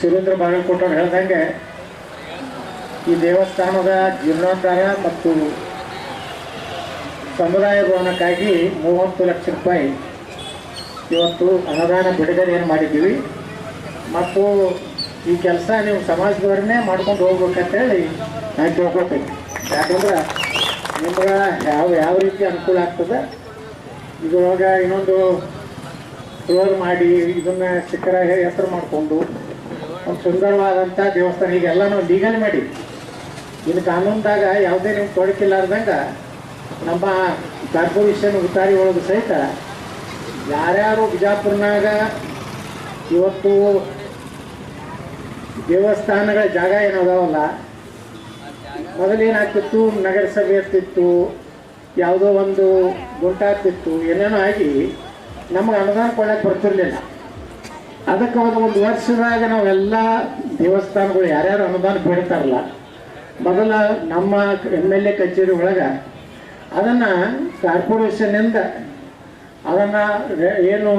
ಸುರೇಂದ್ರ ಬಾಗಲಕೋಟವ್ರು ಹೇಳ್ದಂಗೆ ಈ ದೇವಸ್ಥಾನದ ಜೀರ್ಣೋದ್ಧಾರ ಮತ್ತು ಸಮುದಾಯ ಭವನಕ್ಕಾಗಿ 30 ಲಕ್ಷ ರೂಪಾಯಿ ಇವತ್ತು ಅನುದಾನ ಬಿಡುಗಡೆಯನ್ನು ಮಾಡಿದ್ದೀವಿ. ಮತ್ತು ಈ ಕೆಲಸ ನೀವು ಸಮಾಜದವರನ್ನೇ ಮಾಡ್ಕೊಂಡು ಹೋಗ್ಬೇಕಂತೇಳಿ ನಾನು ಕೇಳ್ಕೊತೀನಿ. ಯಾಕಂದ್ರೆ ನಿಮ್ಗೆ ಯಾವ ರೀತಿ ಅನುಕೂಲ ಆಗ್ತದೆ. ಇದ್ರೊಳಗೆ ಇನ್ನೊಂದು ಫ್ಲೋರ್ ಮಾಡಿ ಇದನ್ನು ಶಿಖರ ಹೆಸರು ಮಾಡಿಕೊಂಡು ಒಂದು ಸುಂದರವಾದಂಥ ದೇವಸ್ಥಾನ ಈಗೆಲ್ಲನೂ ಲೀಗಲ್ ಮಾಡಿ ಇನ್ನು ಕಾನೂನ್ದಾಗ ಯಾವುದೇ ನೀವು ತೊಡಕಿಲ್ಲಾರ್ದಂಗೆ ನಮ್ಮ ಕಾರ್ಪೊರೇಷನ್ ಉತ್ತಾರಿ ಒಳಗೆ ಸಹಿತ ಯಾರ್ಯಾರು ಬಿಜಾಪುರನಾಗ ಇವತ್ತು ದೇವಸ್ಥಾನಗಳ ಜಾಗ ಏನದಾವಲ್ಲ, ಮೊದಲೇನಾಗ್ತಿತ್ತು ನಗರಸಭೆ ಇರ್ತಿತ್ತು, ಯಾವುದೋ ಒಂದು ಗುಂಟಾಗ್ತಿತ್ತು, ಏನೇನೋ ಆಗಿ ನಮಗೆ ಅನುದಾನ ಕೊಡೋಕ್ಕೆ ಬರ್ತಿರ್ಲಿಲ್ಲ. ಅದಕ್ಕೆ ಒಂದು ವರ್ಷದಾಗ ನಾವೆಲ್ಲ ದೇವಸ್ಥಾನಗಳು ಯಾರ್ಯಾರು ಅನುದಾನ ಬೇಡ್ತಾರಲ್ಲ, ಮೊದಲ ನಮ್ಮ MLA ಕಚೇರಿ ಒಳಗೆ ಅದನ್ನು ಕಾರ್ಪೊರೇಷನ್ನಿಂದ ಅದನ್ನು ಏನು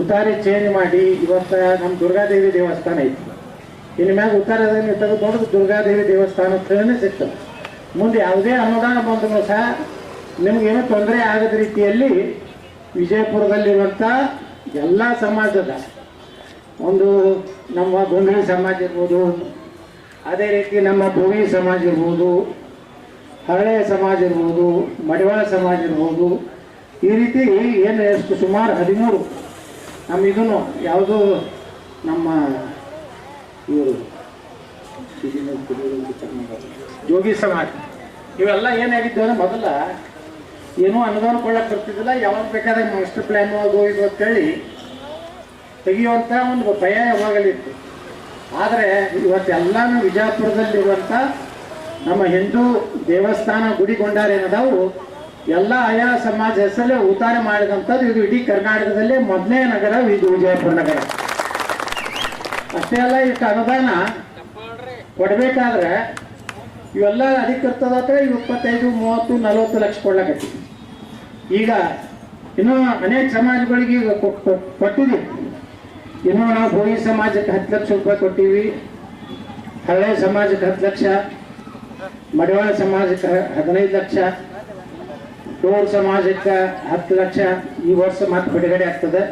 ಉತ್ತಾರಿ ಚೇಂಜ್ ಮಾಡಿ ಇವತ್ತು ನಮ್ಮ ದುರ್ಗಾದೇವಿ ದೇವಸ್ಥಾನ ಐತಿ. ಇನ್ನು ಮ್ಯಾಗ ಉತ್ತಾರದಲ್ಲಿ ತೆಗೆದುಕೊಂಡು ದುರ್ಗಾದೇವಿ ದೇವಸ್ಥಾನ ಅಂತಲೇ ಸಿಗ್ತದೆ. ಮುಂದೆ ಯಾವುದೇ ಅನುದಾನ ಬಂದರೂ ಸಹ ನಿಮಗೇನೂ ತೊಂದರೆ ಆಗದ ರೀತಿಯಲ್ಲಿ ವಿಜಯಪುರದಲ್ಲಿರುವಂಥ ಎಲ್ಲ ಸಮಾಜದ ಒಂದು ನಮ್ಮ ಗೊಂಗಳಿ ಸಮಾಜ ಇರ್ಬೋದು, ಅದೇ ರೀತಿ ನಮ್ಮ ಭೋವಿ ಸಮಾಜ ಇರ್ಬೋದು, ಹರಳೆ ಸಮಾಜ ಇರ್ಬೋದು, ಮಡಿವಾಳ ಸಮಾಜ ಇರ್ಬೋದು, ಈ ರೀತಿ ಏನು ಎಷ್ಟು ಸುಮಾರು 13 ನಮ್ಮ ಇದನ್ನು ಯಾವುದು ನಮ್ಮ ಇವರು ಜೋಗಿ ಸಮಾಜ ಇವೆಲ್ಲ ಏನಾಗಿದ್ದು ಅಂದರೆ ಮೊದಲ ಏನೂ ಅನುದಾನ ಕೊಳ್ಳಕ್ಕೆ ಬರ್ತಿದ್ದಿಲ್ಲ. ಯಾವಾಗ ಬೇಕಾದಾಗ ಮಾಸ್ಟರ್ ಪ್ಲ್ಯಾನು ಅದು ಇದು ಅಂತೇಳಿ ತೆಗೆಯುವಂಥ ಒಂದು ಭಯ ಯಾವಾಗಲಿತ್ತು. ಆದರೆ ಇವತ್ತೆಲ್ಲನೂ ವಿಜಯಪುರದಲ್ಲಿರುವಂಥ ನಮ್ಮ ಹಿಂದೂ ದೇವಸ್ಥಾನ ಗುಡಿಗೊಂಡಾರೇನದಾವು ಎಲ್ಲ ಆಯಾ ಸಮಾಜ ಹೆಸರಲ್ಲೇ ಉತ್ತಾರ ಮಾಡಿದಂಥದ್ದು. ಇದು ಇಡೀ ಕರ್ನಾಟಕದಲ್ಲೇ ಮೊದಲನೇ ನಗರ ಇದು ವಿಜಯಪುರ ನಗರ. ಅಷ್ಟೇ ಅಲ್ಲ, ಇಷ್ಟು ಅನುದಾನ ಕೊಡಬೇಕಾದ್ರೆ ಇವೆಲ್ಲ ಅಧಿಕೃತದಾದ್ರೆ 25, 30, 40 ಲಕ್ಷ ಕೊಡ್ಲಕತ್ತಿ. ಈಗ ಇನ್ನೂ ಅನೇಕ ಸಮಾಜಗಳಿಗೆ ಕೊಟ್ಟಿದ್ದೀವಿ. ಇನ್ನೂ ನಾವು ಭೋಗಿ ಸಮಾಜಕ್ಕೆ 10 ಲಕ್ಷ ರೂಪಾಯಿ ಕೊಟ್ಟಿವಿ, ಹಳೆ ಸಮಾಜಕ್ಕೆ 10 ಲಕ್ಷ, ಮಡಿವಾಳ ಸಮಾಜಕ್ಕೆ 15 ಲಕ್ಷ, ಟೋರ್ ಸಮಾಜಕ್ಕೆ 10 ಲಕ್ಷ. ಈ ವರ್ಷ ಮತ್ತೆ ಬಿಡುಗಡೆ ಆಗ್ತದೆ.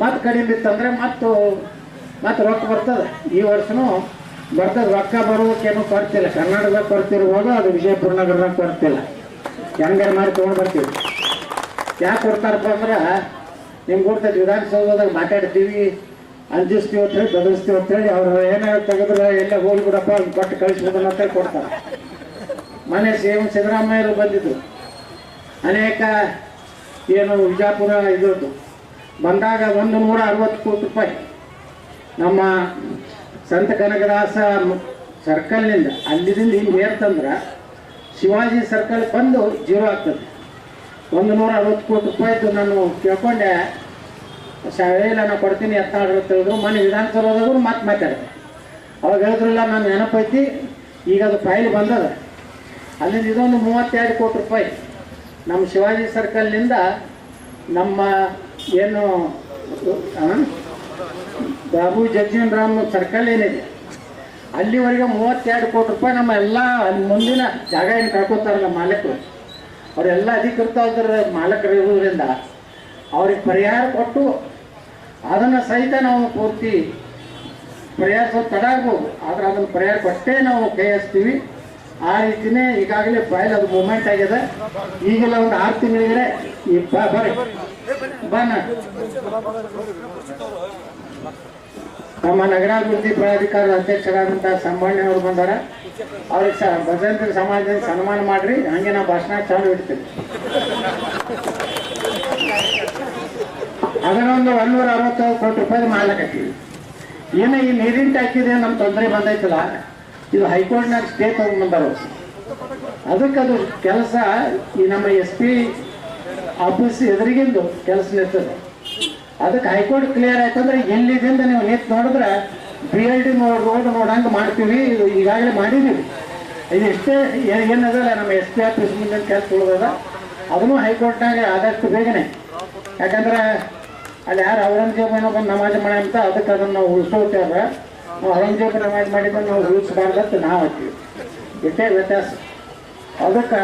ಮತ್ತೆ ಕಡಿಮೆ ಇತ್ತಂದರೆ ಮತ್ತೆ ರೊಕ್ಕ ಬರ್ತದೆ. ಈ ವರ್ಷನೂ ಬರ್ತದೆ. ರೊಕ್ಕ ಬರೋಕ್ಕೇನು ಕೊರತಿಲ್ಲ. ಕರ್ನಾಟಕದಾಗ ಕೊರತಿರ್ಬೋದು, ಅದು ವಿಜಯಪುರ ನಗರದಾಗ ಕೊರತಿಲ್ಲ. ಹೆಂಗಾರು ಮಾಡಿ ತೊಗೊಂಡು ಬರ್ತೀವಿ. ಯಾಕೆ ಕೊಡ್ತಾರಪ್ಪ ಅಂದ್ರೆ ನಿಮ್ಗೆ ಕೊಡ್ತೈತೆ ವಿಧಾನಸೌಧದಾಗ ಮಾತಾಡ್ತೀವಿ, ಅಂಜಿಸ್ತೀವಿ ಅಂತ ಹೇಳಿ ಬದಲಿಸ್ತೀವಿ ಅಂತೇಳಿ ಅವ್ರು ಏನಾದ್ರು ತೆಗೆದ್ರೆ ಎಲ್ಲ ಹೋಗ್ಬಿಡಪ್ಪ ಕೊಟ್ಟು ಕಳಿಸ್ಬೋದಲ್ಲ ಅಂತೇಳಿ ಕೊಡ್ತಾರೆ. ಮನೆ CM ಸಿದ್ದರಾಮಯ್ಯರು ಬಂದಿದ್ರು. ಅನೇಕ ಏನು ವಿಜಾಪುರ ಇದ್ರದ್ದು ಬಂದಾಗ 160 ಕೋಟಿ ರೂಪಾಯಿ ನಮ್ಮ ಸಂತ ಕನಕದಾಸ ಸರ್ಕಲ್ನಿಂದ ಅಲ್ಲಿದಿಂದ ಹಿಂಗೆ ಏರ್ತಂದ್ರೆ ಶಿವಾಜಿ ಸರ್ಕಲ್ ಬಂದು 0 ಆಗ್ತದೆ. 160 ಕೋಟಿ ರೂಪಾಯಿದ್ದು ನಾನು ಕೇಳ್ಕೊಂಡೆ. ಶಾಲೆಯಲ್ಲಿ ನಾನು ಕೊಡ್ತೀನಿ ಎತ್ತಾಡ್ರಿ ಅಂತ ಹೇಳಿದ್ರು. ಮನೆ ವಿಧಾನಸೌಧದಾಗೂ ಮತ್ತೆ ಮಾತಾಡಿದೆ. ಅವಾಗ ಹೇಳಿದ್ರಲ್ಲ, ನಾನು ನೆನಪೈತಿ, ಈಗ ಅದು ಫೈಲ್ ಬಂದದ. ಅಲ್ಲಿಂದ ಇದೊಂದು 32 ಕೋಟಿ ರೂಪಾಯಿ ನಮ್ಮ ಶಿವಾಜಿ ಸರ್ಕಲ್ನಿಂದ ನಮ್ಮ ಏನು ಬಾಬು ಜಗಜೀವನ್ ಸರ್ಕಲ್ ಏನಿದೆ ಅಲ್ಲಿವರೆಗೆ 32 ಕೋಟಿ ರೂಪಾಯಿ ನಮ್ಮ ಎಲ್ಲ ಅಲ್ಲಿ ಮುಂದಿನ ಜಾಗ ಏನು ಕಳ್ಕೊತಾರಲ್ಲ ಮಾಲೀಕರು, ಅವರೆಲ್ಲ ಅಧಿಕೃತ ಅದರ ಮಾಲೀಕರು ಇರೋದ್ರಿಂದ ಅವ್ರಿಗೆ ಪರಿಹಾರ ಕೊಟ್ಟು ಅದನ್ನು ಸಹಿತ ನಾವು ಪೂರ್ತಿ ಪರಿಹಾರ ಸ್ವಲ್ಪ ತಡ ಆಗ್ಬೋದು, ಆದರೆ ಅದನ್ನು ಪರಿಹಾರ ಕೊಟ್ಟೇ ನಾವು ಕೈ ಹಚ್ತೀವಿ. ಆ ರೀತಿಯೇ ಈಗಾಗಲೇ ಫೈಲ್ ಅದು ಮೂಮೆಂಟ್ ಆಗಿದೆ. ಈಗೆಲ್ಲ ಒಂದು 6 ತಿಂಗಳಿದ್ರೆ ಈ ಬರ್ರಿ ಬನ್ನ ನಮ್ಮ ನಗರಾಭಿವೃದ್ಧಿ ಪ್ರಾಧಿಕಾರದ ಅಧ್ಯಕ್ಷರಾದಂಥ ಸಂಭಾವನೆ ಅವರು ಬಂದಾರ. ಅವ್ರಿಗೆ ಭಜಂತ್ರಿ ಸಮಾಜದಿಂದ ಸನ್ಮಾನ ಮಾಡ್ರಿ. ಹಂಗೆ ನಾವು ಭಾಷಣ ಚಾಲು ಇಡ್ತೀವಿ. ಅದನ್ನೊಂದು 160 ಕೋಟಿ ರೂಪಾಯಿ ಮಾಡ್ಲಕತ್ತೀವಿ. ಏನೋ ಈ ನೀರಿನ ಟ್ಯಾಕಿದೆ ನಮ್ಮ ತೊಂದರೆ ಬಂದೈತಲ್ಲ, ಇದು ಹೈಕೋರ್ಟ್ನಾಗ ಸ್ಟೇ ತಗೊಂಡ್ಬಂದಾರ. ಅದಕ್ಕದು ಕೆಲಸ ಈ ನಮ್ಮ SP ಆಫೀಸ್ ಎದುರಿಗಿಂದು ಕೆಲಸ ನಿಲ್ತದೆ. ಅದಕ್ಕೆ ಹೈಕೋರ್ಟ್ ಕ್ಲಿಯರ್ ಆಯ್ತಂದ್ರೆ ಎಲ್ಲಿದಿಂದ ನೀವು ನಿಂತು ನೋಡಿದ್ರೆ BLD ರೋಡ್ ನೋಡಂಗೆ ಮಾಡ್ತೀವಿ. ಇದು ಈಗಾಗಲೇ ಮಾಡಿದ್ದೀವಿ. ಇದು ಎಷ್ಟೇ ಏನದಲ್ಲ ನಮ್ಮ SP ಆಫೀಸ್ ಮುಂದೆ ಕೆಲಸ ಉಳಿದದ. ಅದನ್ನು ಹೈಕೋರ್ಟ್ನಾಗ ಆದಷ್ಟು ಬೇಗನೆ, ಯಾಕಂದ್ರೆ ಅಲ್ಲಿ ಯಾರು ಔರಂಗಜೇಬ್ ಏನೋ ಬಂದು ನಮಾಜ್ ಮಾಡಿ ಅಂತ ಅದಕ್ಕೆ ಅದನ್ನು ನಾವು ಉಳಿಸೋತೇವೆ. ನಾವು ಔರಂಗಜೇಬ್ ನಮಾಜ್ ಮಾಡಿದ್ರೆ ನಾವು ಉಳಿಸ್ಬಾರ್ದತ್ತು ನಾವು ಹತ್ತೀವಿ. ಇಷ್ಟೇ ವ್ಯತ್ಯಾಸ. ಅದಕ್ಕೆ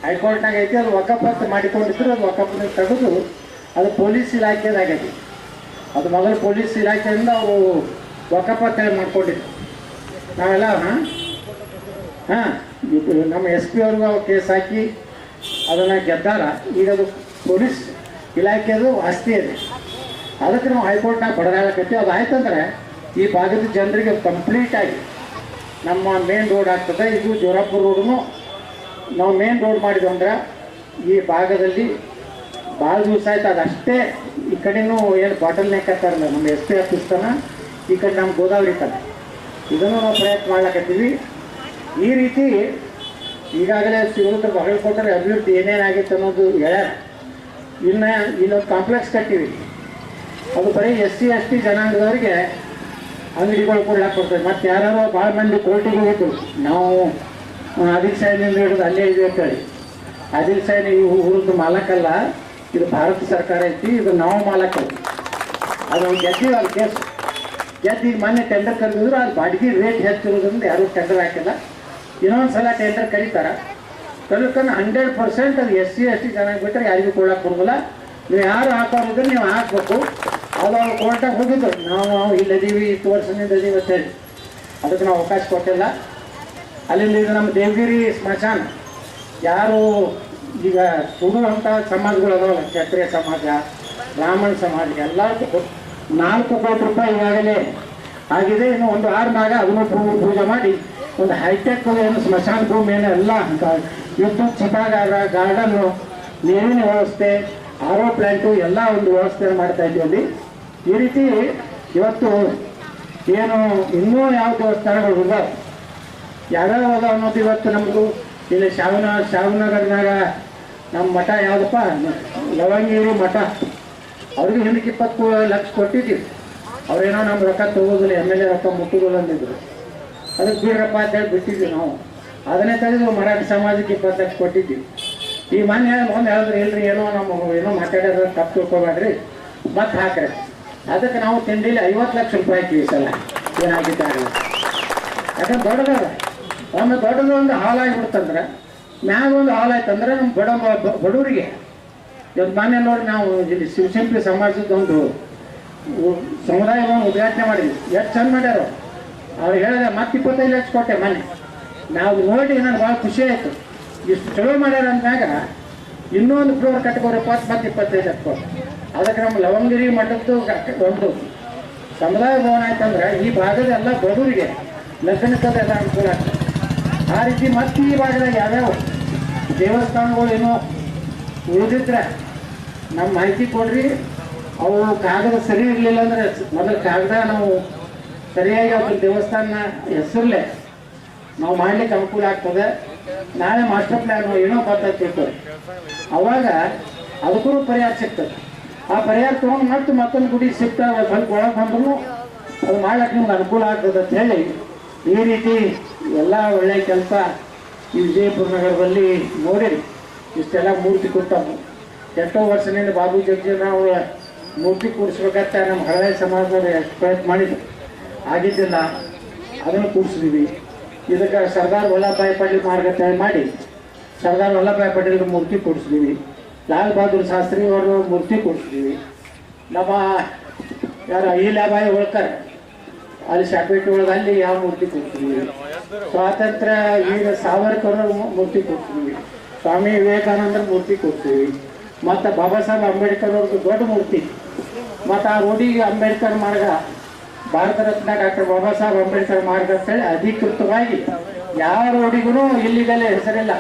ಹೈಕೋರ್ಟ್ನಾಗ ಐತಿ, ಅದು ವಕಫತ್ ಮಾಡಿಕೊಂಡಿದ್ರು, ಅದು ವಕಫ್ನ ತೆಗೆದು ಅದು ಪೊಲೀಸ್ ಇಲಾಖೆದಾಗೈತಿ. ಅದು ಮೊದಲು ಪೊಲೀಸ್ ಇಲಾಖೆಯಿಂದ ಅವರು ವಕಫತ್ ಮಾಡ್ಕೊಂಡಿದ್ರು. ನಾವೆಲ್ಲ ನಮ್ಮ SP ಅವ್ರಿಗೂ ಅವ್ರು ಕೇಸ್ ಹಾಕಿ ಅದನ್ನು ಗೆದ್ದಾರ. ಈಗ ಅದು ಪೊಲೀಸ್ ಇಲಾಖೆದು ಆಸ್ತಿ ಇದೆ. ಅದಕ್ಕೆ ನಾವು ಹೈಕೋರ್ಟ್ನಾಗ ಬಡದಾಡಕತ್ತೀವಿ. ಅದು ಆಯ್ತಂದ್ರೆ ಈ ಭಾಗದ ಜನರಿಗೆ ಕಂಪ್ಲೀಟಾಗಿ ನಮ್ಮ ಮೇನ್ ರೋಡ್ ಆಗ್ತದೆ. ಇದು ಜೋರಾಪುರ ರೋಡನ್ನು ನಾವು ಮೇನ್ ರೋಡ್ ಮಾಡಿದ್ವು ಅಂದ್ರೆ ಈ ಭಾಗದಲ್ಲಿ ಭಾಳ ದಿವಸ ಆಯ್ತು. ಅದಷ್ಟೇ ಈ ಕಡೆನೂ ಏನು ಬಾಟಲ್ ನೆಕ್ ಹಾಕ್ತಾರಲ್ಲ ನಮ್ಮ SP ಆಫೀಸ್ ತನ, ಈ ಕಡೆ ನಮ್ಮ ಗೋದಾವರಿ ತನ, ಇದನ್ನು ನಾವು ಪ್ರಯತ್ನ ಮಾಡ್ಲಕತ್ತೀವಿ. ಈ ರೀತಿ ಈಗಾಗಲೇ ಸಿಗೋದ್ರ ಬಾಗಲಕೋಟೆ ಅಭಿವೃದ್ಧಿ ಏನೇನಾಗಿತ್ತು ಅನ್ನೋದು ಹೇಳ್ಯಾರ. ಇಲ್ಲೊಂದು ಕಾಂಪ್ಲೆಕ್ಸ್ ಕಟ್ಟಿವಿ. ಅದು ಬರೀ SC ST ಜನಾಂಗದವರಿಗೆ ಅಂಗಡಿಗಳು ಕೊಡ್ಲಾಕ್ ಕೊಡ್ತೇವೆ. ಮತ್ತು ಯಾರು ಭಾಳ ಮಂದಿ ಕೋರ್ಟಿಗೆ ಹೋಗಿದ್ರು, ನಾವು ಆದಿಲ್ ಸಾಹಿನಿಂದ ಹಿಡಿದು ಅಲ್ಲೇ ಇದೆ ಅಂತೇಳಿ. ಆದಿಲ್ ಸಾಹಿನಿ ಈ ಊರದ್ದು ಮಾಲಕಲ್ಲ, ಇದು ಭಾರತ ಸರ್ಕಾರ ಐತಿ, ಇದು ನಾವು ಮಾಲಕ. ಅದು ಗೆದ್ದೀವಿ ಅಲ್ಲಿ ಕೇಸ್ ಗೆದ್ದು. ಈಗ ಮೊನ್ನೆ ಟೆಂಡರ್ ಕರೆದಿದ್ರು, ಅದು ಬಾಡಿಗೆ ರೇಟ್ ಹೆಚ್ಚಿರೋದ್ರಿಂದ ಯಾರೂ ಟೆಂಡರ್ ಹಾಕಿಲ್ಲ. ಇನ್ನೊಂದು ಸಲ ಟೆಂಡರ್ ಕರೀತಾರೆ. ಕಲಿಕಂದ್ರೆ 100% ಅದು SC ST ಜನಾಂಗ ಬಿಟ್ಟರೆ ಯಾರಿಗೂ ಕೊಡೋಕೆ ಬರೋದಿಲ್ಲ. ನೀವು ಯಾರು ಹಾಕೋರಿದ್ರೆ ನೀವು ಹಾಕಬೇಕು. ಅದು ಅವ್ರು ಕೋರ್ಟಾಗಿ ಹೋಗಿದ್ರು, ನಾವು ಇಲ್ಲದೀವಿ, 2 ವರ್ಷದಿಂದ ಇದೀವಿ ಅಂತೇಳಿ. ಅದಕ್ಕೆ ನಾವು ಅವಕಾಶ ಕೊಟ್ಟಿಲ್ಲ. ಅಲ್ಲಿಂದ ಇದು ನಮ್ಮ ದೇವಗಿರಿ ಸ್ಮಶಾನ ಯಾರು ಈಗ ಸುಡುವಂಥ ಸಮಾಜಗಳು ಅದಾವಲ್ಲ, ಕ್ಷತ್ರಿಯ ಸಮಾಜ, ಬ್ರಾಹ್ಮಣ ಸಮಾಜ, ಎಲ್ಲರಿಗೂ 4 ಕೋಟಿ ರೂಪಾಯಿ ಈಗಾಗಲೇ ಆಗಿದೆ. ಇನ್ನು 1 ವಾರದಾಗ ಅದನ್ನು ಪೂಜೆ ಮಾಡಿ ಒಂದು ಹೈಟೆಕ್ ಏನು ಸ್ಮಶಾನ ಭೂಮಿ ಏನು ಎಲ್ಲ ವಿದ್ಯುತ್ ಚಿತಾಗಾರ, ಗಾರ್ಡನ್ನು, ನೀರಿನ ವ್ಯವಸ್ಥೆ, RO ಪ್ಲ್ಯಾಂಟು ಎಲ್ಲ ಒಂದು ವ್ಯವಸ್ಥೆ ಮಾಡ್ತಾ ಇದ್ದೀವಿ ಅಲ್ಲಿ. ಈ ರೀತಿ ಇವತ್ತು ಏನು ಇನ್ನೂ ಯಾವ ದೇವಸ್ಥಾನಗಳು ಇಲ್ಲ, ಯಾವ್ಯಾವ ಅದ ಅನ್ನೋದು ಇವತ್ತು ನಮ್ಮದು ಇಲ್ಲಿ ಶಾವನಗರ್ನಾಗ ನಮ್ಮ ಮಠ ಯಾವುದಪ್ಪ, ಲವಂಗೇರಿ ಮಠ, ಅವ್ರಿಗೆ ಹಿಂದಕ್ಕೆ 20 ಲಕ್ಷ ಕೊಟ್ಟಿದ್ದೀವಿ. ಅವ್ರೇನೋ ನಮ್ಮ ರೊಕ್ಕ ತಗೋದಿಲ್ಲ, MLA ರೊಕ್ಕ ಮುಟ್ಟುದಿಲ್ಲ ಅಂದಿದ್ರು. ಅದಕ್ಕೆ ಬಿಡ್ರಪ್ಪ ಅಂತೇಳಿ ಬಿಟ್ಟಿದ್ವಿ ನಾವು. ಅದನ್ನೇ ತೆಗೆದು ಮರಾಠ ಸಮಾಜಕ್ಕೆ 20 ಲಕ್ಷ ಕೊಟ್ಟಿದ್ದೀವಿ. ಈ ಮೊನ್ನೆ ಹೇಳಿದ್ರೆ ಇಲ್ರಿ ಏನೋ ನಮ್ಮ ಏನೋ ಮಾತಾಡೋದು ತಪ್ಪು ತಿಳ್ಕೊಬೇಡ್ರಿ, ಮತ್ತೆ ಹಾಕ್ರಿ. ಅದಕ್ಕೆ ನಾವು ತಿಂಡಿಲಿ 50 ಲಕ್ಷ ರೂಪಾಯಿ ಹಾಕಿವಿ ಸಲ ಏನಾಗಿದ್ದಾರೆ. ಯಾಕಂದ್ರೆ ದೊಡ್ಡದಾದ ಒಮ್ಮೆ ದೊಡ್ಡದು ಒಂದು ಹಾಲಾಗಿಬಿಡ್ತಂದ್ರೆ, ಮ್ಯಾಗ ಒಂದು ಹಾಲಾಯ್ತಂದ್ರೆ ನಮ್ಮ ಬಡವರಿಗೆ ಇವತ್ತು ಮೊನ್ನೆ ನೋಡಿ ನಾವು ಇಲ್ಲಿ ಶಿವಶಂಕರಿ ಸಮಾಜದೊಂದು ಸಮುದಾಯವನ್ನು ಉದ್ಘಾಟನೆ ಮಾಡಿದ್ವಿ. ಎಷ್ಟು ಚಂದ ಮಾಡ್ಯಾರ. ಅವ್ರು ಹೇಳಿದೆ ಮತ್ತೆ 25 ಲಕ್ಷ ಕೊಟ್ಟೆ ಮೊನ್ನೆ. ನಾವು ನೋಡಿ ನನಗೆ ಭಾಳ ಖುಷಿ ಆಯಿತು. ಇಷ್ಟು ಚಲೋ ಮಾಡ್ಯಾರ ಅಂದಾಗ ಇನ್ನೊಂದು ಫ್ಲೋರ್ ಕಟ್ಕೋರಪ್ಪ ಮತ್ತೆ 25 ಲಕ್ಷ ಕೊಟ್ಟು. ಅದಕ್ಕೆ ನಮ್ಮ ಲವಂಗಿರಿ ಮಠದ್ದು ಒಂದು ಸಮುದಾಯ ಭವನ ಆಯ್ತಂದ್ರೆ ಈ ಭಾಗದ ಎಲ್ಲ ಬಡವರಿಗೆ ಲಗ್ನಕ್ಕದೆಲ್ಲ ಅನುಕೂಲ ಆಗ್ತದೆ. ಆ ರೀತಿ ಮತ್ತೆ ಈ ಭಾಗದಾಗ ಯಾವ್ಯಾವ ದೇವಸ್ಥಾನಗಳು ಏನೋ ಉಳಿದಿದ್ರೆ ನಮ್ಮ ಮಾಹಿತಿ ಕೊಡ್ರಿ. ಅವು ಕಾಗದ ಸರಿ ಇರಲಿಲ್ಲ ಅಂದರೆ ಮೊದಲು ಕಾಗದ ನಾವು ಸರಿಯಾಗಿ ಅವ್ರ ದೇವಸ್ಥಾನ ಹೆಸರಲ್ಲೇ ನಾವು ಮಾಡ್ಲಿಕ್ಕೆ ಅನುಕೂಲ ಆಗ್ತದೆ. ನಾಳೆ ಮಾಸ್ಟರ್ ಪ್ಲ್ಯಾನ್ ಏನೋ ಬರ್ತಿತ್ತು, ಅವಾಗ ಅದಕ್ಕೂ ಪರಿಹಾರ ಸಿಗ್ತದೆ. ಆ ಪರಿಹಾರ ತೊಗೊಂಡು ಮತ್ತೊಂದು ಗುಡಿ ಸಿಗ್ತದೆ, ಸ್ವಲ್ಪ ಒಳಗೆ ಬಂದರೂ ಅದು ಮಾಡ್ಲಿಕ್ಕೆ ನಿಮ್ಗೆ ಅನುಕೂಲ ಆಗ್ತದೆ ಅಂತ ಹೇಳಿ ಈ ರೀತಿ ಎಲ್ಲ ಒಳ್ಳೆಯ ಕೆಲಸ ಈ ವಿಜಯಪುರ ನಗರದಲ್ಲಿ ನೋಡಿರಿ. ಇಷ್ಟೆಲ್ಲ ಮೂರ್ತಿ ಕೊಟ್ಟವು. ಎಷ್ಟೋ ವರ್ಷದಿಂದ ಬಾಬು ಜಗಜೀವನರಾವ್ ಮೂರ್ತಿ ಕೂಡಿಸ್ಬೇಕಂತ ನಮ್ಮ ಹಳೆಯ ಸಮಾಜದವ್ರು ಎಷ್ಟು ಪ್ರಯತ್ನ ಮಾಡಿದ್ರು, ಆಗಿದ್ದಿಲ್ಲ. ಅದನ್ನು ಕೂಡಿಸಿದ್ವಿ. ಇದಕ್ಕೆ ಸರ್ದಾರ್ ವಲ್ಲಭಭಾಯಿ ಪಟೇಲ್ ಮಾರ್ಗ ಮಾಡಿ ಸರ್ದಾರ್ ವಲ್ಲಭಭಾಯಿ ಪಟೇಲ್ ಮೂರ್ತಿ ಕೂಡಿಸಿದ್ವಿ. ಲಾಲ್ ಬಹದ್ದೂರ್ ಶಾಸ್ತ್ರಿ ಅವರು ಮೂರ್ತಿ ಕೂಡಿಸಿದ್ವಿ. ನಮ್ಮ ಯಾರು ಅಹಿಲ್ಯಾಬಾಯಿ ಹೋಳ್ಕರ್ ಅಲ್ಲಿ ಶಾಪೇಟೆ ಒಳಗೆ ಅಲ್ಲಿ ಯಾವ ಮೂರ್ತಿ ಕೂಡಿಸಿದ್ವಿ. ಸ್ವಾತಂತ್ರ್ಯ ವೀರ ಸಾವರ್ಕರ್ ಮೂರ್ತಿ ಕೂಡಿಸಿದ್ವಿ. ಸ್ವಾಮಿ ವಿವೇಕಾನಂದರ ಮೂರ್ತಿ ಕೂಡಿಸ್ತೀವಿ. ಮತ್ತು ಬಾಬಾ ಸಾಹೇಬ್ ಅಂಬೇಡ್ಕರ್ ಅವ್ರದ್ದು ದೊಡ್ಡ ಮೂರ್ತಿ. ಮತ್ತು ಆ ರೋಡಿಗೆ ಅಂಬೇಡ್ಕರ್ ಮಾರ್ಗ, ಭಾರತ ರತ್ನ ಡಾಕ್ಟರ್ ಬಾಬಾ ಸಾಹೇಬ್ ಅಂಬೇಡ್ಕರ್ ಮಾರ್ಗ ಅಂತೇಳಿ ಅಧಿಕೃತವಾಗಿ ಯಾವ ರೋಡಿಗೂ ಇಲ್ಲಿಗಲೇ ಹೆಸರಿಲ್ಲ.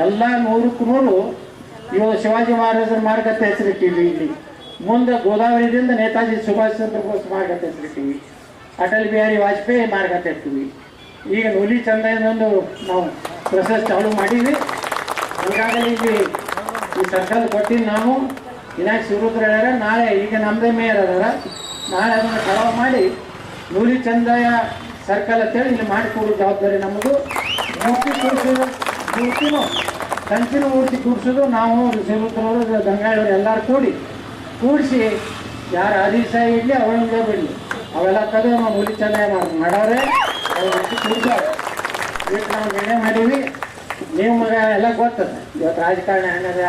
ಎಲ್ಲ 100ಕ್ಕೆ 100 ಇವಾಗ ಶಿವಾಜಿ ಮಹಾರಾಜರ ಮಾರ್ಗ ಅಂತ ಹೆಸರಿಟ್ಟಿವಿ. ಇಲ್ಲಿ ಮುಂದೆ ಗೋದಾವರಿದಿಂದ ನೇತಾಜಿ ಸುಭಾಷ್ ಚಂದ್ರ ಬೋಸ್ ಮಾರ್ಗ ಅಂತ ಹೆಸರಿಟ್ಟಿವಿ. ಅಟಲ್ ಬಿಹಾರಿ ವಾಜಪೇಯಿ ಮಾರ್ಗ ಅಂತ ಇರ್ತೀವಿ. ಈಗ ನೂಲಿ ಚಂದನೊಂದು ನಾವು ಪ್ರೊಸೆಸ್ ಚಾಲೂ ಮಾಡೀವಿ. ಈಗಾಗಲೇ ಇಲ್ಲಿ ಈ ಸರ್ಕಾರ ಕೊಟ್ಟಿದ್ದು ನಾವು ಇನ್ನಾಗಿ ಶಿವರುದ್ರ ಹೇಳ್ಯಾರ. ನಾಳೆ ಈಗ ನಮ್ಮದೇ ಮೇಯರ್ ಅದಾರ, ನಾಳೆ ಅದನ್ನು ಕಳವ ಮಾಡಿ ನೂಲಿ ಚಂದಯ ಸರ್ಕಲ್ ಅಂತೇಳಿ ಇಲ್ಲಿ ಮಾಡಿಕೊಡೋ ಜವಾಬ್ದಾರಿ ನಮ್ಮದು. ಮೂರ್ತಿ ಕೂಡಿಸೋದು, ಮೂರ್ತಿನೂ ಕಂಚಿನ ಮೂರ್ತಿ ಕೂಡಿಸೋದು ನಾವು ಶಿವರುದ್ರವರು, ಗಂಗಾಳವರು ಎಲ್ಲರೂ ಕೂಡಿಸಿ ಯಾರು ಆದೇಶ ಇಡಲಿ ಅವಳಿಗೆ ಬಿಡಲಿ ಅವೆಲ್ಲ ತೆಗೆದು ನಾವು ಹುಲಿ ಚೆನ್ನಾಗಿ ಮಾಡೋರೆ ಈಗ ನಾವು ನಿರ್ಣಯ ಮಾಡೀವಿ. ನೀವು ಮಗ ಎಲ್ಲ ಗೊತ್ತದ ಇವತ್ತು ರಾಜಕಾರಣ ಹೆಂಗದ.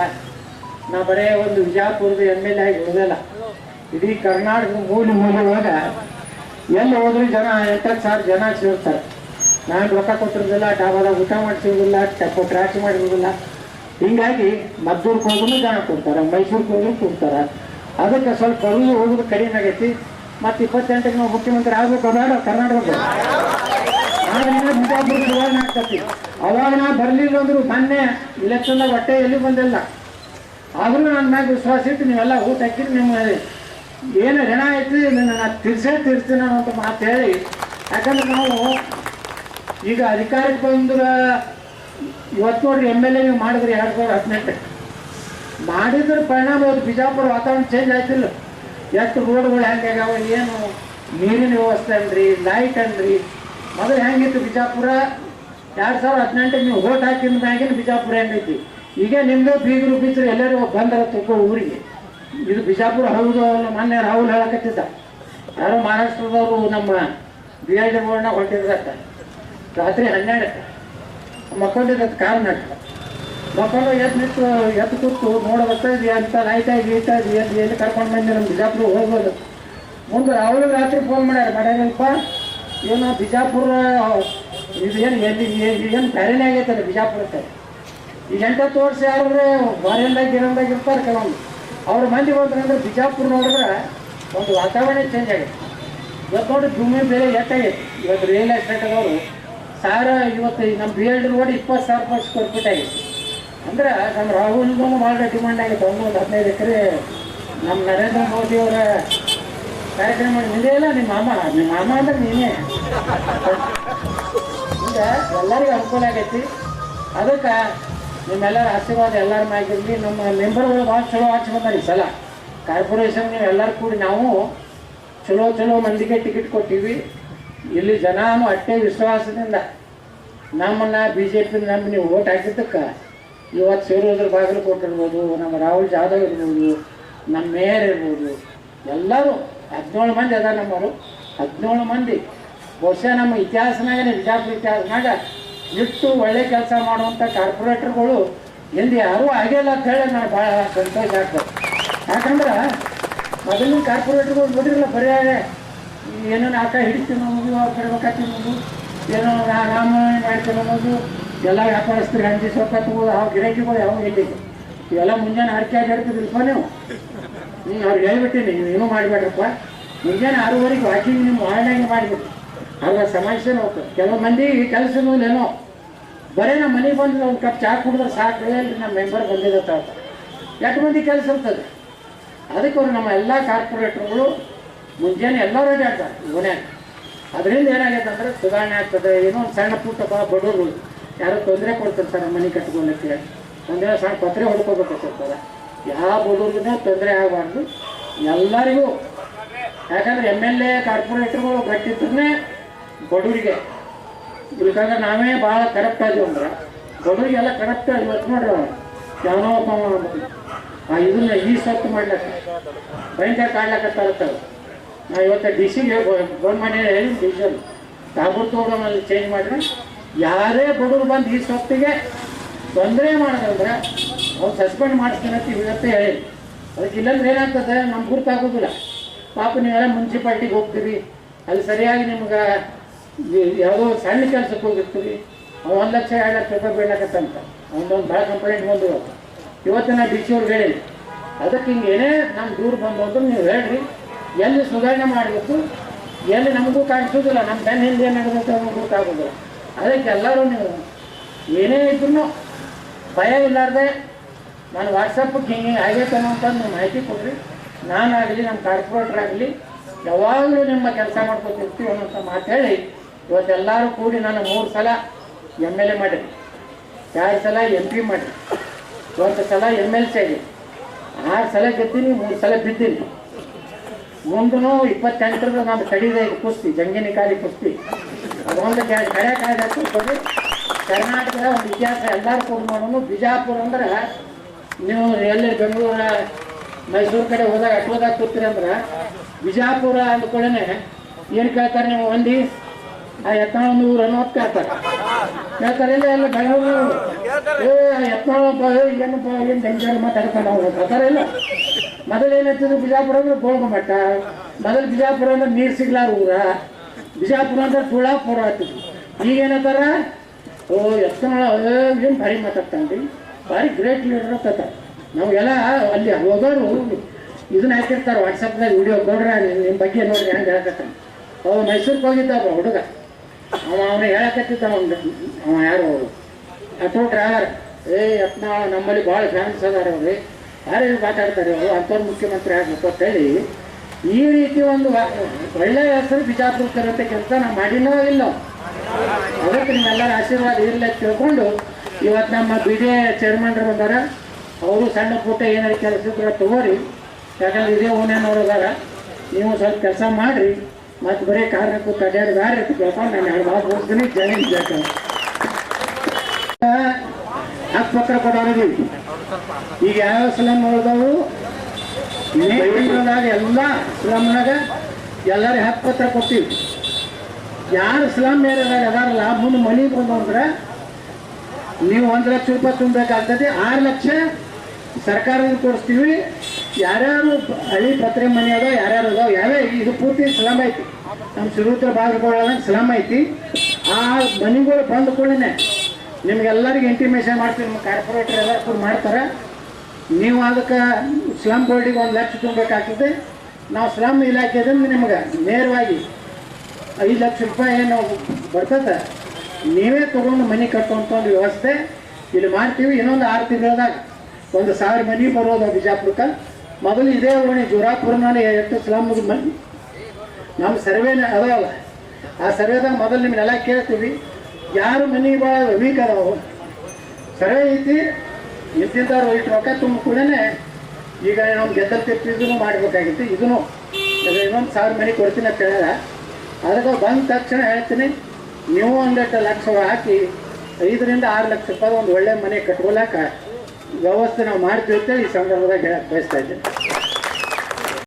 ನಾ ಬರೇ ಒಂದು ವಿಜಯಪುರದ MLA ಆಗಿ ಉಳಿದಲ್ಲ, ಇಡೀ ಕರ್ನಾಟಕದ ಮೂಲೆ ಎಲ್ಲಿ ಹೋದ್ರೂ ಜನ 8,000 ಜನ ಸೇರ್ತಾರೆ. ನಾನು ರೊಕ್ಕ ಕೊಟ್ಟಿರೋದಿಲ್ಲ, ಡಾಬಾದಾಗ ಊಟ ಮಾಡಿಸಿರೋದಿಲ್ಲ, ಟ್ರಾಚಿ ಮಾಡಿರೋದಿಲ್ಲ. ಹೀಗಾಗಿ ಮದ್ದೂರ್ಗೆ ಹೋದ್ರೂ ಜನ ಕೊಡ್ತಾರೆ, ಮೈಸೂರಿಗೆ ಹೋದ್ರೂ ಕೊಡ್ತಾರೆ. ಅದಕ್ಕೆ ಸ್ವಲ್ಪ ಬರೋದು ಹೋಗೋದು ಕಡಿಮೆ ಆಗೈತಿ. ಮತ್ತು 28ಕ್ಕೆ ನಾವು ಮುಖ್ಯಮಂತ್ರಿ ಆಗಬೇಕು ಬೇಡ ಕರ್ನಾಟಕದ. ಆದ್ರಿಂದ ಬಿಜಾಪುರ ಸುಧಾರಣೆ ಆಗ್ತತಿ. ಅವಾಗ ನಾ ಬರಲಿಲ್ಲ ಅಂದ್ರು ಮೊನ್ನೆ ಇಲೆಕ್ಷನ್ದಾಗ ಹೊಟ್ಟೆ ಎಲ್ಲಿ ಬಂದಿಲ್ಲ. ಆದ್ರೂ ನನ್ನ ಮ್ಯಾಗ ವಿಶ್ವಾಸ ಇಟ್ಟು ನೀವೆಲ್ಲ ಊಟ ಹಾಕಿರಿ. ನಿಮ್ಮ ಏನು ಋಣ ಐತಿ ನಾನು ತೀರ್ಸ್ತೀನಿ ಅಂತ ಮಾತು ಹೇಳಿ. ಯಾಕಂದ್ರೆ ನಾವು ಈಗ ಅಧಿಕಾರಕ್ಕೆ ಬಂದ್ರೆ ಇವತ್ತು ನೋಡ್ರಿ MLA ನೀವು ಮಾಡಿದ್ರಿ 2018 ಮಾಡಿದ್ರ ಪರಿಣಾಮ ಇವತ್ತು ಬಿಜಾಪುರ ವಾತಾವರಣ ಚೇಂಜ್ ಆಯ್ತಿಲ್ಲ. ಎಷ್ಟು ರೋಡ್ಗಳು ಹೆಂಗಾಗ್ಯಾವ, ಏನು ನೀರಿನ ವ್ಯವಸ್ಥೆ ಅನ್ರಿ, ಲೈಟ್ ಅನ್ರಿ. ಮೊದಲು ಹೆಂಗಿತ್ತು ಬಿಜಾಪುರ 2018 ನೀವು ಓಟ್ ಹಾಕಿದ ಮ್ಯಾಗಿನ ಬಿಜಾಪುರ ಹೆಂಗೈತಿ. ಈಗ ನಿಮ್ದು ಬೀಗರು ಬೀಚರು ಎಲ್ಲರೂ ಬಂದರ ತಗೋ ಊರಿಗೆ. ಇದು ಬಿಜಾಪುರ ಹೌದು. ಮೊನ್ನೆ ರಾಹುಲ್ ಹೇಳಕತ್ತಿದ್ದ, ಯಾರೋ ಮಹಾರಾಷ್ಟ್ರದವರು ನಮ್ಮ BID ಬೋರ್ಡ್ನಾಗ ಹೊರಟಿದ್ರತ್ತ. ರಾತ್ರಿ 12ಕ್ಕೆ ಮಕ್ಕೊಂಡಿದ್ದ ಕಾರ್ ನಟ್ಟ ಮಕ್ಕಳು ಎದ್ದು ಕೂತು ನೋಡಬರ್ತಾ ಇದೆಯಾ ಅಂತ ಲೈಟಾಗಿ ಎಲ್ಲಿ ಕರ್ಕೊಂಡು ಬಂದು ನಮ್ಮ ಬಿಜಾಪುರ ಹೋಗ್ಬೋದು. ಮುಂದೆ ರಾಹುಲ್ ರಾತ್ರಿ ಫೋನ್ ಮಾಡ್ಯಾರಲ್ಪ, ಏನು ಬಿಜಾಪುರ ಇದು ಏನು ಬೇರೆನೇ ಆಗೈತಲ್ಲ ಬಿಜಾಪುರಕ್ಕೆ. ಈಗ 8 ವರ್ಷ ಯಾರು ಹೊರೆಯಲ್ದಾಗ ಗಿರಂದಾಗ ಇರ್ತಾರೆ ಕೆಲವೊಂದು. ಅವ್ರ ಮಂದಿ ಹೋದ್ರಂದ್ರೆ ಬಿಜಾಪುರ ನೋಡಿದ್ರೆ ಒಂದು ವಾತಾವರಣ ಚೇಂಜ್ ಆಗೈತೆ. ಇವತ್ತು ನೋಡಿ ಭೂಮಿ ಬೆಲೆ ಎಷ್ಟಾಗೈತಿ. ಇವತ್ತು ರಿಯಲ್ ಎಸ್ಟೇಟ್ದವರು ಇವತ್ತು ನಮ್ಮ BID ರೋಡ್ 20,000 ಸ್ಕ್ವೇರ್ ಫೀಟ್ ಆಗೈತಿ. ಅಂದ್ರೆ ನಮ್ಮ ರಾಹುಲ್ಗೂ ಭಾಳ ಡಿಮಾಂಡ್ ಆಗೈತೆ. ಒಂದು 15 ಎಕರೆ ನಮ್ಮ ನರೇಂದ್ರ ಮೋದಿ ಅವರ ಕಾರ್ಯಕ್ರಮ ಮಾಡಿ ನಿಂದೇ ಇಲ್ಲ. ನಿಮ್ಮ ಮಾಮ ಅಂದ್ರೆ ನೀನೇ. ಈಗ ಎಲ್ಲರಿಗೂ ಅನುಕೂಲ ಆಗೈತಿ. ಅದಕ್ಕೆ ನಿಮ್ಮೆಲ್ಲರ ಆಶೀರ್ವಾದ ಎಲ್ಲರ ಮ್ಯಾಗಿರಲಿ. ನಮ್ಮ ಮೆಂಬರ್ಗಳು ಭಾಳ ಚಲೋ ಆಚೆ ಬಂದಾರೆ ಈ ಸಲ. ಕಾರ್ಪೊರೇಷನ್ ನೀವು ಎಲ್ಲರೂ ಕೂಡಿ ನಾವು ಚಲೋ ಮಂದಿಗೆ ಟಿಕೆಟ್ ಕೊಟ್ಟಿವಿ. ಇಲ್ಲಿ ಜನನು ಅಷ್ಟೇ ವಿಶ್ವಾಸದಿಂದ ನಮ್ಮನ್ನು BJP ನಂಬಿ ನೀವು ಓಟ್ ಹಾಕಿದ್ದಕ್ಕೆ ಇವತ್ತು ಸೇರೋದ್ರ ಬಾಗಿಲು ಕೊಟ್ಟಿರ್ಬೋದು, ನಮ್ಮ ರಾಹುಲ್ ಜಾಧವ್ ಇರ್ಬೋದು, ನಮ್ಮ ಮೇಯರ್ ಇರ್ಬೋದು, ಎಲ್ಲರೂ 17 ಮಂದಿ ಅದ ನಮ್ಮವರು. 17 ಮಂದಿ ಬಹುಶಃ ನಮ್ಮ ಇತಿಹಾಸನಾಗೇ ಬಿಜಾಪುರ ಇತಿಹಾಸನಾಗ ಇಷ್ಟು ಒಳ್ಳೆ ಕೆಲಸ ಮಾಡುವಂಥ ಕಾರ್ಪೊರೇಟರ್ಗಳು ಎಂದು ಯಾರೂ ಆಗಿಲ್ಲ ಅಂತ ಹೇಳಿ ನಾನು ಭಾಳ ಸಂತೋಷ ಆಗ್ತದೆ. ಯಾಕಂದ್ರೆ ಮೊದಲಿನ ಕಾರ್ಪೊರೇಟರ್ಗಳು ನೋಡಿರಲ್ಲ, ಬರೀ ಏನೋ ಆಟ ಹಿಡಿತೀವಿ ಅನ್ನೋದು, ಕಡ್ಬೇಕಾಗ್ತೀವಿ ಅನ್ನೋದು, ಏನೋ ರಾಮಾಯಣ ಮಾಡ್ತೀವಿ ಅನ್ನೋದು, ಎಲ್ಲ ವ್ಯಾಪಾರಸ್ಥರು ಹಂಚಿ ಸೊಕ್ಕ ತಗೋದು, ಆ ಗಿರಾಕಿಗಳು ಯಾವ ಎಲ್ಲಿಗೆ ಇವೆಲ್ಲ ಮುಂಜಾನೆ ಅಡಿಕೆ ಹಿಡ್ತಿದ್ರಪ್ಪ ನೀವು. ಅವ್ರಿಗೆ ಹೇಳ್ಬಿಟ್ಟಿನಿ, ನೀವೇನೂ ಮಾಡಿಬೇಡ್ರಪ್ಪ. ಮುಂಜಾನೆ 6:30 ವಾಕಿಂಗ್ ನಿಮ್ಮ ವಾರ್ಡ್ನಾಗೆ ಮಾಡಿಬಿಟ್ಟು ಆಗ ಸಮಸ್ಯೆನೂ ಹೋಗ್ತದೆ. ಕೆಲವು ಮಂದಿ ಕೆಲಸನೂ ಏನೋ ಬರೀ ನಮ್ಮ ಮನೆಗೆ ಬಂದ್ರೆ ಒಂದು ಕಪ್ ಚಹಾ ಕುಡಿದ್ರೆ ಸಾಕು, ಹೇಳಿ ನಮ್ಮ ಮೆಂಬರ್ ಬಂದಿದ್ದ ಎಷ್ಟು ಮಂದಿ ಕೆಲಸ ಇರ್ತದೆ. ಅದಕ್ಕೆ ಅವ್ರು ನಮ್ಮ ಎಲ್ಲ ಕಾರ್ಪೊರೇಟರ್ಗಳು ಮುಂಜಾನೆ ಎಲ್ಲ ರೆಡಿ ಆಗ್ತಾರೆ ಇವನೇ. ಅದರಿಂದ ಏನಾಗೈತೆ ಅಂದರೆ ಸುಧಾರಣೆ ಆಗ್ತದೆ. ಏನೋ ಒಂದು ಸಣ್ಣ ಪುಟ್ಟ ಬಡವರು ಯಾರೋ ತೊಂದರೆ ಕೊಡ್ತಿರ್ತಾರೆ ಮನೆ ಕಟ್ಕೊಳ್ಳೋಕ್ಕೆ, ಒಂದೇ ಸಣ್ಣ ಪತ್ರೆ ಹೊಡ್ಕೋಬೇಕಾಗ್ತಿರ್ತಾರೆ. ಯಾವ ಬಡವ್ರಿಗೂ ತೊಂದರೆ ಆಗಬಾರ್ದು ಎಲ್ಲರಿಗೂ. ಯಾಕಂದ್ರೆ MLA ಕಾರ್ಪೊರೇಟರ್ಗಳು ಗಟ್ಟಿದ್ರೆ ಬಡವರಿಗೆ. ಇಲ್ಕಂದ್ರೆ ನಾವೇ ಭಾಳ ಕರಪ್ಟ್ ಆದೀವಿ ಅಂದ್ರೆ ಬಡವರಿಗೆಲ್ಲ ಕರಪ್ಟ್ ಆಗಿ ಇವತ್ತು ನೋಡ್ರಿ ಯಾವನೋ ಇದನ್ನ ಈ ಸತ್ತು ಮಾಡ್ಲಕ್ಕ ಭಯಂಕರ ಕಾಡ್ಲಕ್ಕತ್ತಾರತ್ತವ. ನಾವು ಇವತ್ತು DC ಫೋನ್ ಮಾಡಿ ಹೇಳಿ ಡೀಸೆಲ್ ತಾಬೂರ್ ತೋಡಲ್ಲಿ ಚೇಂಜ್ ಮಾಡಿದ್ರೆ ಯಾರೇ ಬಡವರು ಬಂದು ಈ ಸೊತ್ತಿಗೆ ತೊಂದರೆ ಮಾಡೋದಂದ್ರೆ ಅವ್ರು ಸಸ್ಪೆಂಡ್ ಮಾಡಿಸ್ತೀನಿ ಅಂತ ಇವತ್ತೇ ಹೇಳಿ. ಅದಕ್ಕೆ ಇಲ್ಲಂದ್ರೆ ಏನಾಗ್ತದೆ, ನಮ್ಗೆ ಗುರ್ತಾಗೋದಿಲ್ಲ. ಪಾಪ ನೀವೆಲ್ಲ ಮುನ್ಸಿಪಾಲ್ಟಿಗೆ ಹೋಗ್ತೀರಿ, ಅಲ್ಲಿ ಸರಿಯಾಗಿ ನಿಮ್ಗೆ ಯಾವುದೋ ಸಣ್ಣ ಕೆಲಸಕ್ಕೆ ಹೋಗಿರ್ತೀರಿ, 1 ಲಕ್ಷ 2 ಲಕ್ಷ ರೂಪಾಯಿ ಬೀಳಕತ್ತಂತ ಒಂದೊಂದು ಭಾಳ ಕಂಪ್ಲೇಂಟ್ ಬಂದು ಇವತ್ತು ನಾನು DC ಅವ್ರಿಗೆ ಹೇಳಿ. ಅದಕ್ಕೆ ಹಿಂಗೆ ಏನೇ ನಮ್ಮ ದೂರ ಬಂದು ಅಂದ್ರೆ ನೀವು ಹೇಳ್ರಿ, ಎಲ್ಲಿ ಸುಧಾರಣೆ ಮಾಡಬೇಕು, ಎಲ್ಲಿ ನಮಗೂ ಕಾಣಿಸೋದಿಲ್ಲ, ನಮ್ಮ ಬೆನ್ನ ಹಿಂದೆ ಏನಾಗುತ್ತೆ ನಮ್ಗೆ ಗೊತ್ತಾಗೋದಿಲ್ಲ. ಅದಕ್ಕೆ ಎಲ್ಲರೂ ನೀವು ಏನೇ ಇದ್ರೂ ಭಯ ಇಲ್ಲಾರ್ದೆ ನಾನು ವಾಟ್ಸಪ್ಗೆ ಹಿಂಗೆ ಆಗೈತೆ ಅಂತಂದು ನೀವು ಮಾಹಿತಿ ಕೊಡ್ರಿ. ನಾನಾಗಲಿ ನಮ್ಮ ಕಾರ್ಪೊರೇಟರ್ ಆಗಲಿ ಯಾವಾಗಲೂ ನಿಮ್ಮ ಕೆಲಸ ಮಾಡ್ಕೊತಿರ್ತೀವಿ ಅನ್ನೋಂಥ ಮಾತು ಹೇಳಿ ಇವತ್ತೆಲ್ಲರೂ ಕೂಡಿ ನಾನು 3 ಸಲ MLA ಮಾಡಿರಿ, 2 ಸಲ MP ಮಾಡಿರಿ, 1 ಸಲ MLC ಆಗಿ 6 ಸಲ ಗೆದ್ದೀನಿ, 3 ಸಲ ಬಿದ್ದೀನಿ. ಮುಂದೂ 28ರ ನಾನು ಕಡಿದೆ ಕುಸ್ತಿ, ಜಂಗಿನಿ ಕಾಲಿ ಕುಸ್ತಿ. ಅದೊಂದು ಕಡೆ ಕಾಯ್ದು ಕರ್ನಾಟಕದ ಒಂದು ಇತಿಹಾಸ ಎಲ್ಲರೂ ಕೂಡ ಮಾಡೋನು. ಬಿಜಾಪುರ ಅಂದ್ರೆ ನೀವು ಎಲ್ಲಿ ಬೆಂಗಳೂರ ಮೈಸೂರು ಕಡೆ ಹೋದಾಗ ಅಟ್ವದಾಗ ಕೂತೀರಂದ್ರೆ ಬಿಜಾಪುರ ಅಂದ್ಕೊಳ್ಳೇನೆ ಏನು ಕೇಳ್ತಾರೆ ನೀವು ಮಂದಿ ಆ ಯತ್ನಾಳ ಊರು ಅನ್ನೋದು ಕೇಳ್ತಾರೆ ಇಲ್ಲ ಎಲ್ಲ ಬೆಂಗಳೂರು ಯತ್ನಾಳಪ್ಪ ಏನು ಡೇಂಜರ್ ಮಾತಾಡ್ಕೊಂಡು ಅವ್ರು ಕೇಳ್ತಾರೆ ಇಲ್ಲ. ಮೊದಲು ಏನಾಗ್ತದೆ ಬಿಜಾಪುರ ಅಂದ್ರೆ ಗೋಳ್ಗೊಂಬಟ್ಟ, ಮೊದಲು ಬಿಜಾಪುರ ಅಂದ್ರೆ ನೀರು ಸಿಗ್ಲಾರ ಊರ, ಬಿಜಾಪುರ ಅಂದ್ರೆ ತುಳಾಪುರ ಆಗ್ತಿದ್ವಿ. ಈಗ ಏನಂತಾರ ಓ ಯತ್ನಾಳ ಏನು ಭಾರಿ ಮಾತಾಡ್ತಾನ್ರಿ, ಭಾರಿ ಗ್ರೇಟ್ ಲೀಡರ್ ಅಂತ. ನಾವೆಲ್ಲ ಅಲ್ಲಿ ಹೋಗೋರು ಇದನ್ನ ಹಾಕಿರ್ತಾರೆ ವಾಟ್ಸಪ್ನಾಗ ವಿಡಿಯೋ ಕೊಡ್ರೆ ನಿಮ್ಮ ಬಗ್ಗೆ ನೋಡ್ರಿ ಹೆಂಗೆ ಹೇಳಕತ್ತಾನೆ. ಅವ ಮೈಸೂರಿಗೆ ಹೋಗಿದ್ದಾವ ಹುಡುಗ, ಅವನು ಹೇಳಕತ್ತಿದ್ದ ಅವ ಯಾರು ಅವರು ಆಟೋ ಡ್ರೈವರ್, ಯತ್ನಾಳ ನಮ್ಮಲ್ಲಿ ಭಾಳ ಫ್ಯಾನ್ಸ್ ಅದಾರ ಅವ್ರಿ, ಭಾರಿ ಮಾತಾಡ್ತಾರೆ ಅವರು, ಅಂಥವ್ರು ಮುಖ್ಯಮಂತ್ರಿ ಆಗಬೇಕು ಅಂತೇಳಿ ಈ ರೀತಿ ಒಂದು ಒಳ್ಳೆಯ ಹೆಸರು ಬಿಜಾಪುರ ತರಂತ ಕೆಲಸ ನಾವು ಮಾಡಿನೋ ಇಲ್ಲ. ಅದಕ್ಕೆ ನಿಮ್ಮೆಲ್ಲರ ಆಶೀರ್ವಾದ ಇರಲಿ ಅಂತ ತಿಳ್ಕೊಂಡು ಇವತ್ತು ನಮ್ಮ ಬಿ ಡಿ ಎ ಚೇರ್ಮನ್ರು ಬಂದಾರ, ಅವರು ಸಣ್ಣ ಪುಟ್ಟ ಏನಾರು ಕೆಲಸ ಇದ್ರೆ ತಗೋರಿ, ಯಾಕಂದ್ರೆ ಇದೇ ಓನೇನವ್ರದಾರ, ನೀವು ಸ್ವಲ್ಪ ಕೆಲಸ ಮಾಡಿರಿ. ಮತ್ತು ಬರೀ ಕಾರ್ಯಕ್ಕೂ ತಡೆಯೋದು ಬೇರೆ ಕೇಳ್ಕೊಂಡು ನಾನು 2 ಮಾತು ಹೋಗ್ತೀನಿ. ಜೈ ಬೇಕು ಹಕ್ಕುಪತ್ರ ಕೊಡೋರಿದ್ದೀವಿ. ಈಗ ಯಾವ ಸ್ಲಮ್ ಉಳಿದವು ಬೆಂಗಳೂರಾಗ ಎಲ್ಲ ಸ್ಲಮ್ನಾಗ ಎಲ್ಲರಿಗೆ ಹಕ್ಕುಪತ್ರ ಕೊಡ್ತೀವಿ. ಯಾರು ಸ್ಲಮ್ ಏರಿಯಾದಾಗ ಅದಾರಲ್ಲ ಮುಂದೆ ಮನೆ ಬಂದು ಅಂದ್ರೆ ನೀವು 1 ಲಕ್ಷ ರೂಪಾಯಿ ತುಂಬಬೇಕಾಗ್ತದೆ. 6 ಲಕ್ಷ ಸರ್ಕಾರದಿಂದ ಕೊಡಿಸ್ತೀವಿ. ಯಾರ್ಯಾರು ಹಳ್ಳಿ ಪತ್ರೆ ಮನೆ ಅದಾವ ಯಾರ್ಯಾರು ಅದಾವ ಯಾವೇ ಇದು ಪೂರ್ತಿ ಸ್ಲಮ್ ಐತಿ, ನಮ್ಮ ಸುರೂತ್ರ ಭಾಗಗಳೊಳಗೆ ಸ್ಲಮ್ ಐತಿ. ಆ ಮನೆಗಳು ಬಂದ ಕೂಡಲೇ ನಿಮ್ಗೆಲ್ಲರಿಗೆ ಇಂಟಿಮೇಷನ್ ಮಾಡ್ತೀವಿ, ನಿಮ್ಮ ಕಾರ್ಪೊರೇಟರ್ ಎಲ್ಲ ಕೂಡ ಮಾಡ್ತಾರೆ. ನೀವು ಅದಕ್ಕೆ ಸ್ಲಮ್ ಬೋರ್ಡಿಗೆ 1 ಲಕ್ಷ ತುಂಬಬೇಕಾಗ್ತದೆ. ನಾವು ಸ್ಲಮ್ ಇಲಾಖೆದಿಂದ ನಿಮ್ಗೆ ನೇರವಾಗಿ 5 ಲಕ್ಷ ರೂಪಾಯಿ ಏನು ಬರ್ತದೆ ನೀವೇ ತೊಗೊಂಡು ಮನೆ ಕಟ್ಟುವಂಥ ಒಂದು ವ್ಯವಸ್ಥೆ ಇಲ್ಲಿ ಮಾಡ್ತೀವಿ. ಇನ್ನೊಂದು 6 ತಿಂಗಳದಾಗ 1,000 ಮನೆ ಬರೋದು ಬಿಜಾಪುರಕ್ಕೆ. ಮೊದಲು ಇದೇ ಓಣಿ ಜೋರಾಪುರನಲ್ಲಿ ಎಷ್ಟು ಸ್ಲಮ್ ನಮ್ಮ ಸರ್ವೆ ಅದಾವಲ್ಲ, ಆ ಸರ್ವೆದಾಗ ಮೊದಲು ನಿಮ್ಮನ್ನೆಲ್ಲ ಕೇಳ್ತೀವಿ ಯಾರು ಮನೆ ಭಾಳ ವೀಕ್ ಅದಾವು, ಸರ್ವೆ ಐತಿ ನಿಂತಿದ್ದವ್ರು ಇಷ್ಟು ರೊಕ್ಕ ತುಂಬ ಕೂಡ ಈಗ ನಮ್ಮ ಗೆದ್ದಲ್ ತಿಪ್ಪಿದೂ ಮಾಡಬೇಕಾಗಿತ್ತು. ಇದನ್ನು ಇನ್ನೊಂದು 1000 ಮನೆ ಕೊಡ್ತೀನಿ ಅಂತ ಹೇಳ್ಯಾರ. ಅದಕ್ಕೆ ಬಂದ ತಕ್ಷಣ ಹೇಳ್ತೀನಿ, ನೀವು 1 ಲಕ್ಷ ಹಾಕಿ 5 ರಿಂದ 6 ಲಕ್ಷ ರೂಪಾಯಿ ಒಂದು ಒಳ್ಳೆ ಮನೆ ಕಟ್ಕೊಳಕ್ಕೆ ವ್ಯವಸ್ಥೆ ನಾವು ಮಾಡ್ತೀವಿ ಅಂತ ಈ ಸಂದರ್ಭದಾಗ ಹೇಳಕ್ಕೆ ಬಯಸ್ತಾ ಇದ್ದೇನೆ.